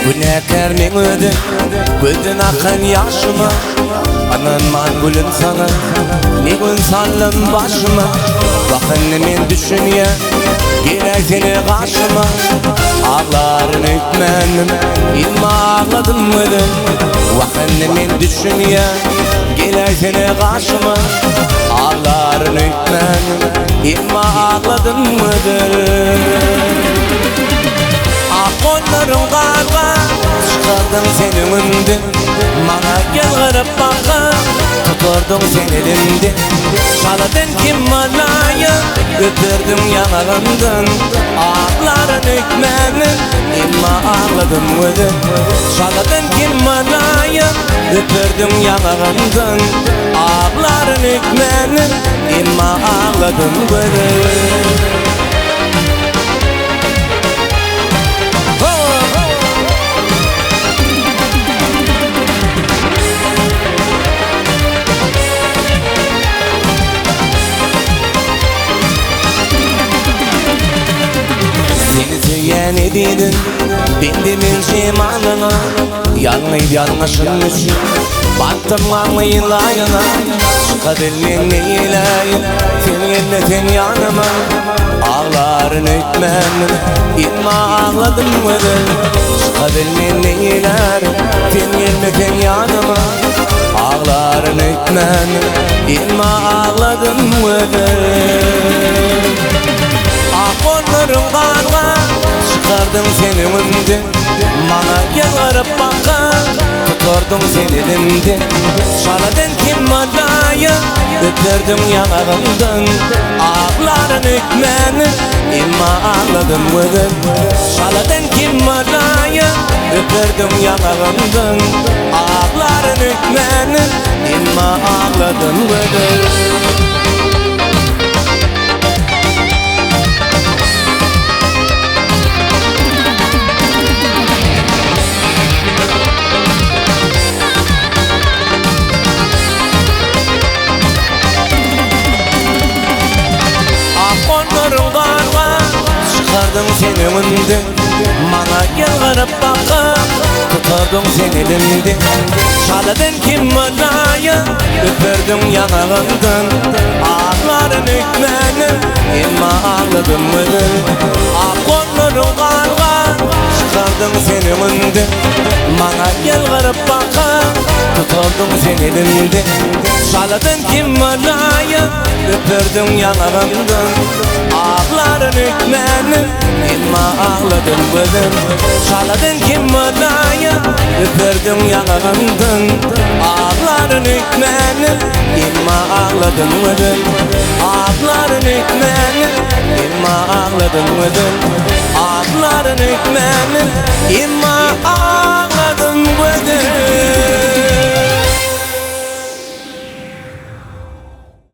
Günahkarning ödü, gözden akan yaşıma. Ananman gülün sana, ne gün sallın başıma. Bakın men düşünye, geler seni karşıma. Ağların hükmenim, ilma ağladım ödü. Bakın men düşünye, geler seni karşıma. Ağların hükmenim, ilma ağladım ödü. Kollarım qarga, çıkardım senin önünden. Bana gel qarab baqa, tuturdum sen elimden. Şaladın kim malaya, götürdüm yanağından. Ağların hükmenim, ilma ağladım ödüm. Şaladın kim malaya, götürdüm yanağından. Ağların hükmenim, ilma ağladım ödüm. Ne dedin, bendemin şeymanına. Yanlıydı yanlışınmış, baktım anlayın layına. Çıkabilmen neyleyim, sen yerine sen yanıma. Ağların hükmenim, ilma ağladım ödüm. Çıkabilmen neylerim, sen yerine sen yanıma. Ağların hükmenim, ilma ağladım ödüm. Kollarım qarga, çıkardım seni önden. Bana gel qarab baqa, tuturdum seni elimden. Şaladın kim malaya, götürdüm yanağından. Ağların hükmenim, ilma ağladım ödüm. Şaladın kim malaya, götürdüm yanağından. Ağların hükmenim, ilma ağladım ödüm. Çıkardım seni önden, bana gel qarab baqa, tuturdum sen elimden. Şaladın kim malaya, öpürdüm yanağından. Ağların hükmenim, ilma ağladım ödüm. Kollarım qarga, çıkardım seni önden. Bana gel qarab baqa, tuturdum sen elimden. Şaladın kim malaya, öpürdüm yanağından. Ağların hükmenim, ilma ağladım ödüm. Şaladın kim malaya, öpürdüm yanağından. Ağların hükmenim, ilma ağladım ödüm. Ağların hükmenim, ilma ağladım ödüm. Ağların hükmenim, ilma ağladım.